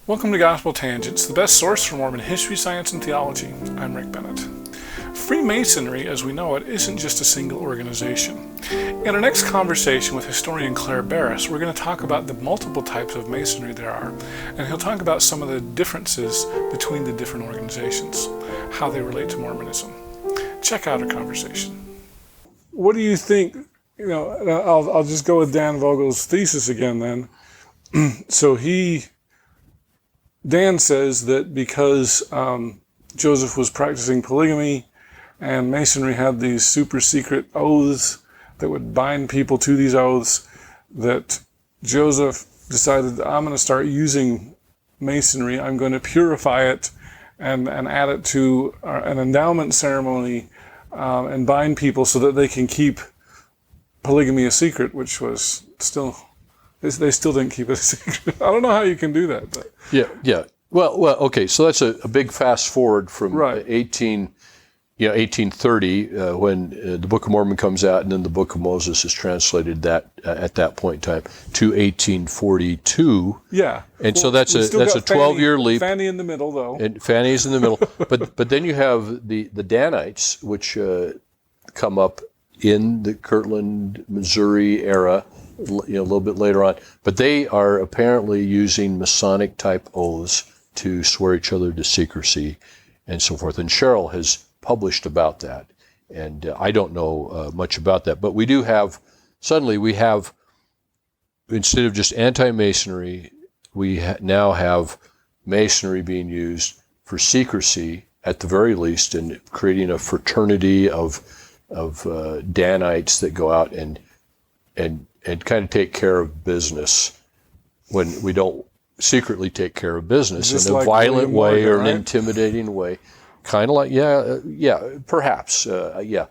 Welcome to Gospel Tangents, the best source for Mormon history, science, and theology. I'm Rick Bennett. Freemasonry, as we know it, isn't just a single organization. In our next conversation with historian Clair Barrus, we're going to talk about the multiple types of Masonry there are, and he'll talk about some of the differences between the different organizations, how they relate to Mormonism. Check out our conversation. What do you think? I'll just go with Dan Vogel's thesis again then. Dan says that because Joseph was practicing polygamy and Masonry had these super secret oaths that would bind people to these oaths, that Joseph decided, I'm going to start using Masonry, I'm going to purify it and add it to an endowment ceremony and bind people so that they can keep polygamy a secret, which was still... They still didn't keep it a secret. I don't know how you can do that. But. Yeah. Well, okay. So that's a big fast forward from 1830 when the Book of Mormon comes out, and then the Book of Moses is translated at that point in time to 1842. Yeah. And so that's a 12-year leap. Fanny in the middle, though. And Fanny's in the middle. but then you have the Danites, which come up in the Kirtland, Missouri era. A little bit later on, but they are apparently using Masonic type oaths to swear each other to secrecy and so forth. And Cheryl has published about that, and I don't know much about that, but we have, instead of just anti-Masonry, we now have Masonry being used for secrecy at the very least, and creating a fraternity of Danites that go out and kind of take care of business when we don't secretly take care of business just in a violent way or an intimidating way. Kind of like, perhaps. And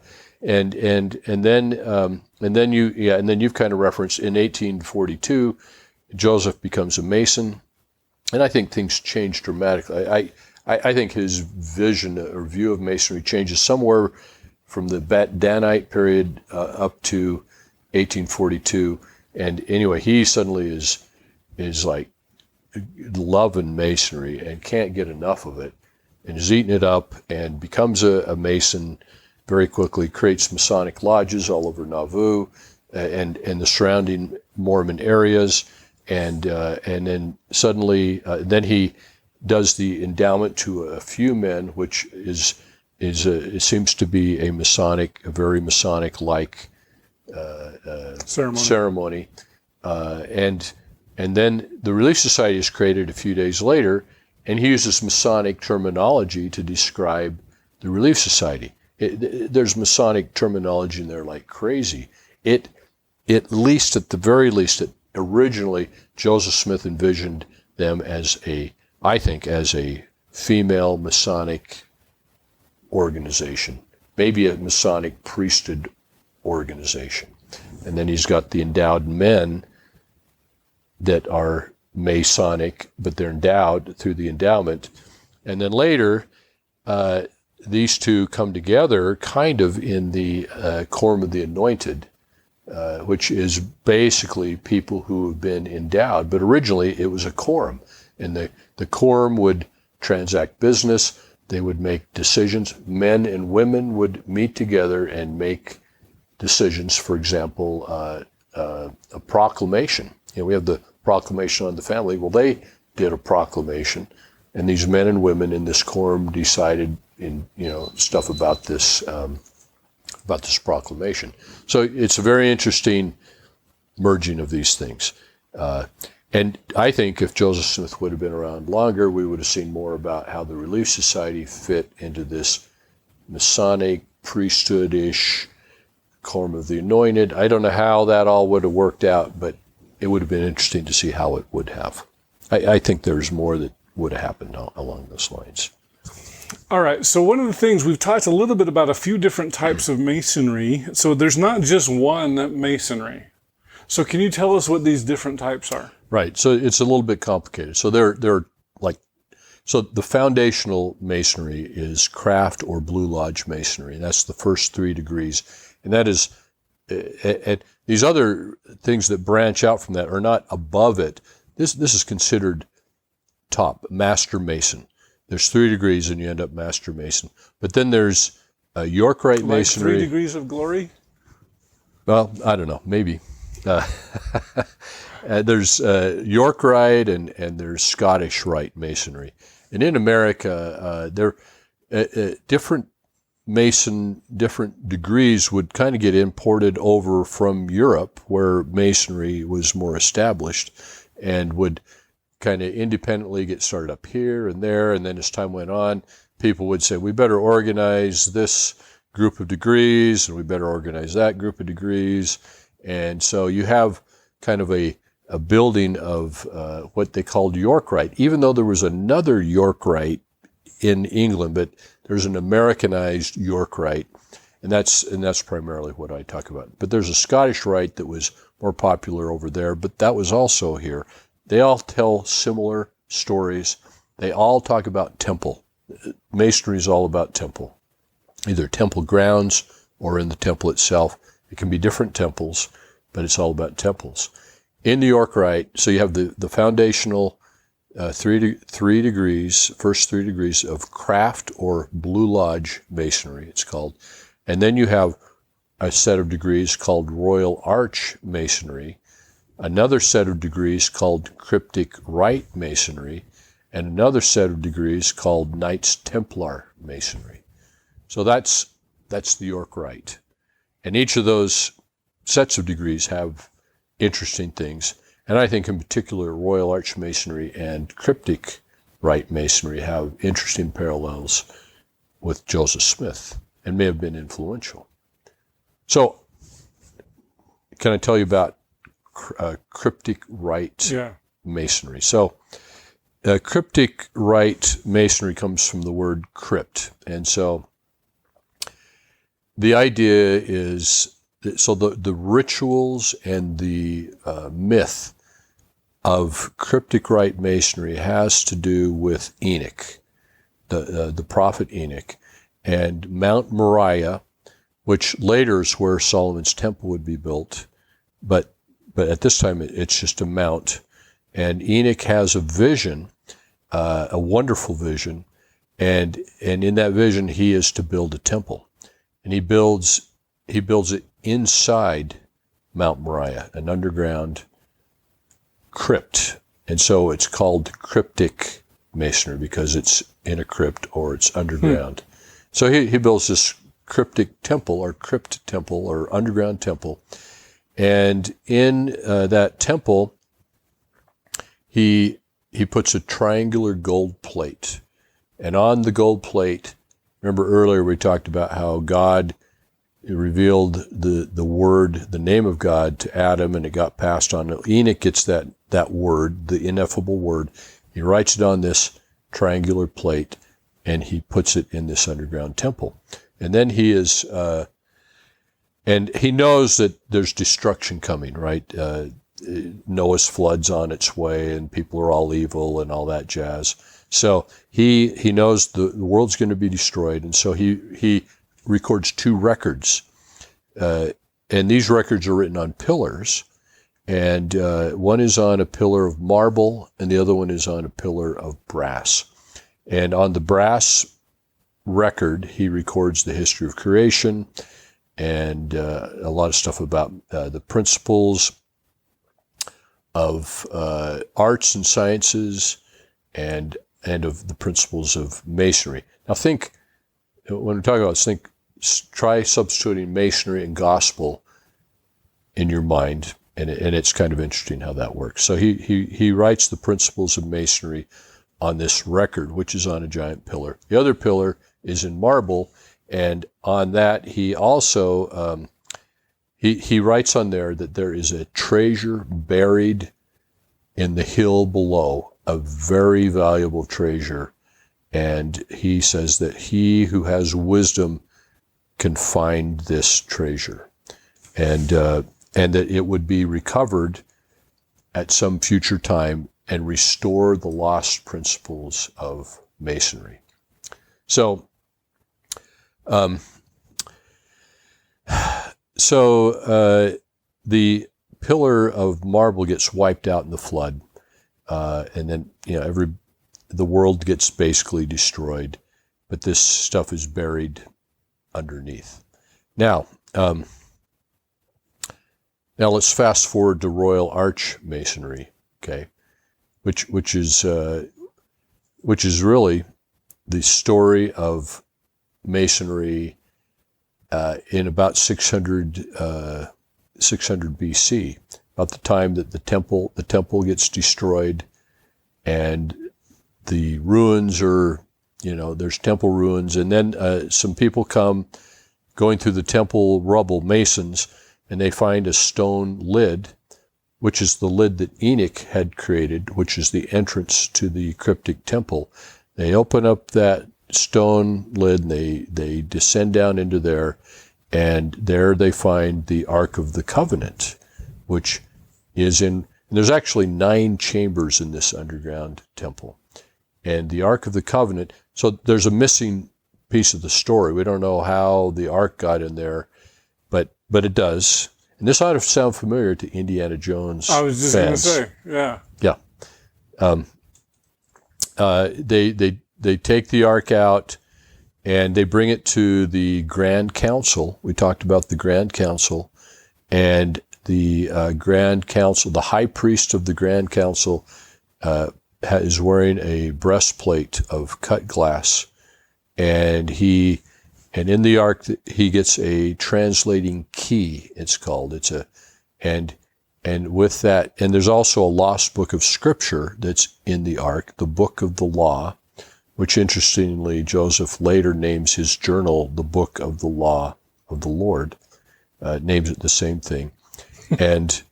then you've kind of referenced in 1842, Joseph becomes a Mason, and I think things change dramatically. I think his vision or view of Masonry changes somewhere from the Danite period up to 1842, and anyway, he suddenly is like loving Masonry and can't get enough of it, and is eating it up, and becomes a Mason very quickly. Creates Masonic lodges all over Nauvoo and the surrounding Mormon areas, and then suddenly then he does the endowment to a few men, which it seems to be a very Masonic-like ceremony. And then the Relief Society is created a few days later, and he uses Masonic terminology to describe the Relief Society. There's Masonic terminology in there like crazy. At the very least, originally Joseph Smith envisioned them as a female Masonic organization, maybe a Masonic priesthood organization. And then he's got the endowed men that are Masonic, but they're endowed through the endowment. And then later, these two come together kind of in the Quorum of the Anointed, which is basically people who have been endowed. But originally it was a quorum, and the quorum would transact business. They would make decisions. Men and women would meet together and make decisions. For example, a proclamation. We have the proclamation on the family. Well, they did a proclamation, and these men and women in this quorum decided stuff about this proclamation. So it's a very interesting merging of these things. And I think if Joseph Smith would have been around longer, we would have seen more about how the Relief Society fit into this Masonic, priesthood-ish Quorum of the Anointed. I don't know how that all would have worked out, but it would have been interesting to see how it would have. I think there's more that would have happened along those lines. All right, so one of the things, we've talked a little bit about a few different types of Masonry. So there's not just one Masonry. So can you tell us what these different types are? Right, so it's a little bit complicated. So so the foundational Masonry is Craft or Blue Lodge Masonry. That's the first 3 degrees. And that is, these other things that branch out from that are not above it. This is considered top, Master Mason. There's 3 degrees and you end up Master Mason. But then there's Yorkite Masonry. 3 degrees of glory? Well, I don't know, maybe. There's Yorkite and there's Scottish Rite Masonry. And in America, different different degrees would kind of get imported over from Europe, where Masonry was more established, and would kind of independently get started up here and there. And then as time went on, people would say, we better organize this group of degrees, and we better organize that group of degrees. And so you have kind of a building of what they called Yorkite, even though there was another Yorkite in England, but there's an Americanized Yorkite, and that's primarily what I talk about. But there's a Scottish Rite that was more popular over there, but that was also here. They all tell similar stories. They all talk about temple. Masonry is all about temple, either temple grounds or in the temple itself. It can be different temples, but it's all about temples. In the Yorkite, so you have the foundational 3 degrees, first 3 degrees of Craft or Blue Lodge Masonry, it's called. And then you have a set of degrees called Royal Arch Masonry, another set of degrees called Cryptic Rite Masonry, and another set of degrees called Knights Templar Masonry. So that's the Yorkite. And each of those sets of degrees have interesting things. And I think in particular, Royal Arch Masonry and Cryptic Rite Masonry have interesting parallels with Joseph Smith and may have been influential. So, can I tell you about Cryptic Rite Masonry? So, Cryptic Rite Masonry comes from the word crypt. And so, the idea is, so the rituals and the myth of Cryptic Rite Masonry has to do with Enoch, the prophet Enoch, and Mount Moriah, which later is where Solomon's temple would be built, but at this time it's just a mount. And Enoch has a vision, a wonderful vision, and in that vision he is to build a temple, and he builds it inside Mount Moriah, an underground crypt. And so it's called Cryptic Masonry because it's in a crypt or it's underground. So he builds this cryptic temple or crypt temple or underground temple. And in that temple, he puts a triangular gold plate. And on the gold plate, remember earlier we talked about how God revealed the word, the name of God to Adam, and it got passed on. Enoch gets that word, the ineffable word. He writes it on this triangular plate, and he puts it in this underground temple. And then he is, and he knows that there's destruction coming, right? Noah's flood's on its way, and people are all evil and all that jazz. So he knows the world's going to be destroyed, and so he records 2 records, and these records are written on pillars, and one is on a pillar of marble, and the other one is on a pillar of brass. And on the brass record, he records the history of creation and a lot of stuff about the principles of arts and sciences and of the principles of masonry. Now when we talk about this, try substituting masonry and gospel in your mind, and it's kind of interesting how that works. So he writes the principles of masonry on this record, which is on a giant pillar. The other pillar is in marble, and on that he also he writes on there that there is a treasure buried in the hill below, a very valuable treasure. And he says that he who has wisdom can find this treasure, and that it would be recovered at some future time and restore the lost principles of masonry. So, the pillar of marble gets wiped out in the flood, and then every the world gets basically destroyed, but this stuff is buried underneath. Now let's fast forward to Royal Arch Masonry, okay, which is really the story of Masonry in about 600 BC, about the time that the temple gets destroyed, and the ruins are, there's temple ruins, and then some people come going through the temple rubble, masons, and they find a stone lid, which is the lid that Enoch had created, which is the entrance to the cryptic temple. They open up that stone lid, and they descend down into there, and there they find the Ark of the Covenant, which is and there's actually 9 chambers in this underground temple. And the Ark of the Covenant, so there's a missing piece of the story. We don't know how the Ark got in there, but it does. And this ought to sound familiar to Indiana Jones fans. I was just going to say, yeah. Yeah. They take the Ark out, and they bring it to the Grand Council. We talked about the Grand Council, and the Grand Council, the high priest of the Grand Council, is wearing a breastplate of cut glass, and in the Ark he gets a translating key. It's called. And with that, and there's also a lost book of Scripture that's in the Ark, the Book of the Law, which interestingly Joseph later names his journal the Book of the Law of the Lord. Names it the same thing. And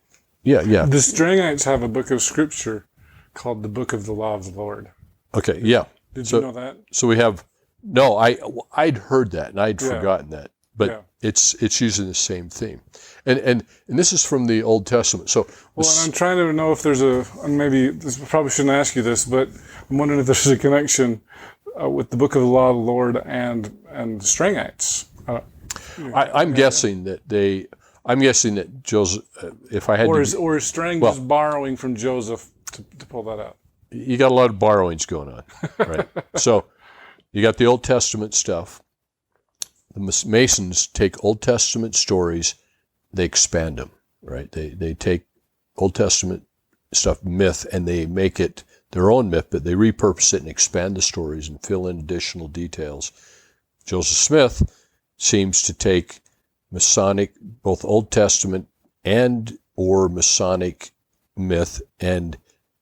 yeah. The Strangites have a book of Scripture called the Book of the Law of the Lord. Okay, yeah. Did you know that? So we have, no, I'd heard that, and I'd forgotten that. But it's using the same theme. And this is from the Old Testament. So and I'm trying to know if there's maybe this probably shouldn't ask you this, but I'm wondering if there's a connection with the Book of the Law of the Lord and the Strangites. I'm guessing that Joseph, if I had or is Strang just borrowing from Joseph to pull that out? You got a lot of borrowings going on, right? So you got the Old Testament stuff. The Masons take Old Testament stories, they expand them, right? They take Old Testament stuff, myth, and they make it their own myth, but they repurpose it and expand the stories and fill in additional details. Joseph Smith seems to take Masonic, both Old Testament and or Masonic myth, and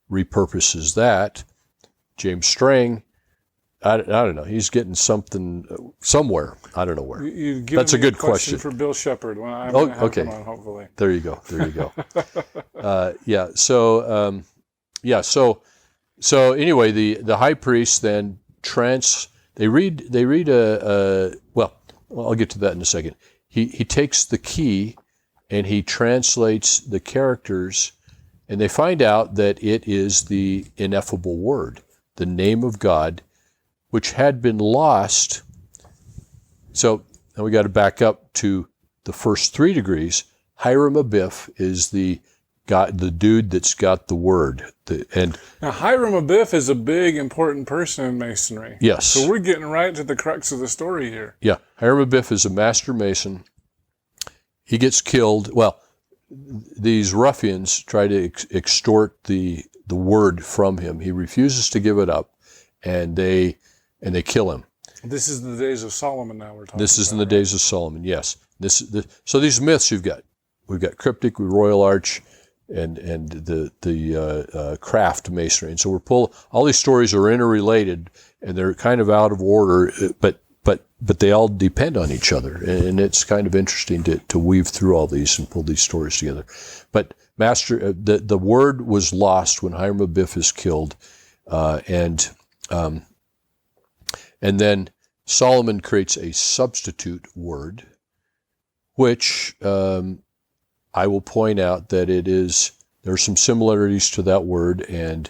repurposes that. James Strang, I don't know. He's getting something somewhere. I don't know where. That's a good question for Bill Shepard when I'm going to have him on, hopefully. There you go. So anyway, the high priest then they read I'll get to that in a second. He takes the key and he translates the characters, and they find out that it is the ineffable word, the name of God, which had been lost. So now we got to back up to the first 3 degrees. Hiram Abiff is the dude that's got the word. Now Hiram Abiff is a big, important person in Masonry. Yes. So we're getting right to the crux of the story here. Yeah. Hiram Abiff is a master Mason. He gets killed. Well, these ruffians try to extort the word from him. He refuses to give it up, and they kill him. This is in the days of Solomon now we're talking This is in the days of Solomon, yes. So these myths we've got cryptic, Royal Arch, and the craft masonry. And so all these stories are interrelated, and they're kind of out of order, but they all depend on each other. And it's kind of interesting to weave through all these and pull these stories together. But the word was lost when Hiram Abiff is killed, and then Solomon creates a substitute word, which I will point out that there are some similarities to that word and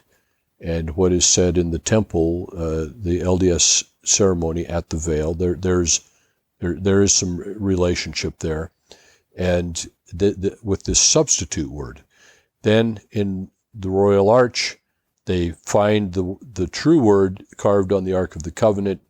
what is said in the temple, the LDS ceremony at the veil. There is some relationship there, and with this substitute word. Then in the Royal Arch, They find the true word carved on the Ark of the Covenant.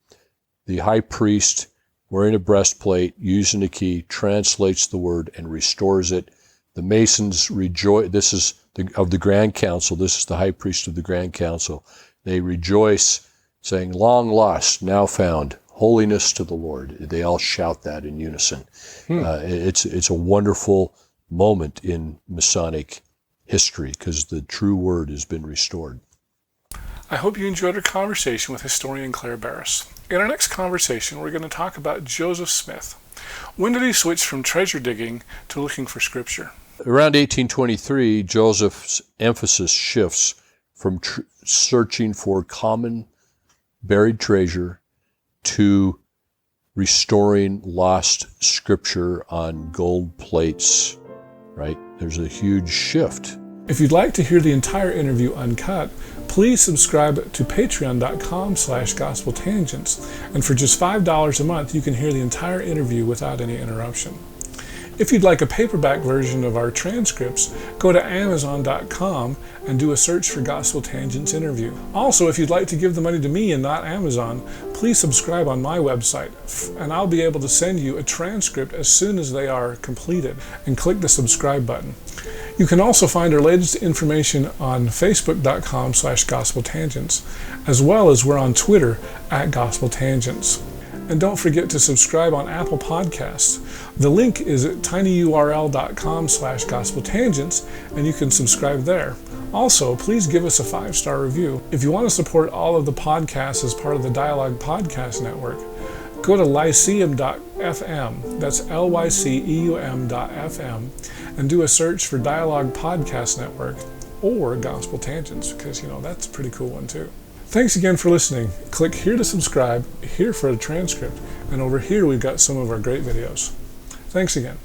The high priest, wearing a breastplate, using a key, translates the word and restores it. The Masons rejoice. This is of the Grand Council. This is the high priest of the Grand Council. They rejoice, saying, "Long lost, now found. Holiness to the Lord." They all shout that in unison. It's a wonderful moment in Masonic history because the true word has been restored. I hope you enjoyed our conversation with historian Clair Barrus. In our next conversation, we're going to talk about Joseph Smith. When did he switch from treasure digging to looking for Scripture? Around 1823, Joseph's emphasis shifts from searching for common buried treasure to restoring lost Scripture on gold plates, right? There's a huge shift. If you'd like to hear the entire interview uncut, please subscribe to patreon.com/gospeltangents. And for just $5 a month, you can hear the entire interview without any interruption. If you'd like a paperback version of our transcripts, go to amazon.com and do a search for Gospel Tangents interview. Also, if you'd like to give the money to me and not Amazon, please subscribe on my website, and I'll be able to send you a transcript as soon as they are completed, and click the subscribe button. You can also find our latest information on facebook.com/gospeltangents, as well as we're on Twitter @gospeltangents. And don't forget to subscribe on Apple Podcasts. The link is at tinyurl.com/gospeltangents, and you can subscribe there. Also, please give us a 5-star review. If you want to support all of the podcasts as part of the Dialogue Podcast Network, go to lyceum.fm, that's lyceum.fm, and do a search for Dialogue Podcast Network or Gospel Tangents, because, that's a pretty cool one too. Thanks again for listening. Click here to subscribe, here for a transcript, and over here we've got some of our great videos. Thanks again.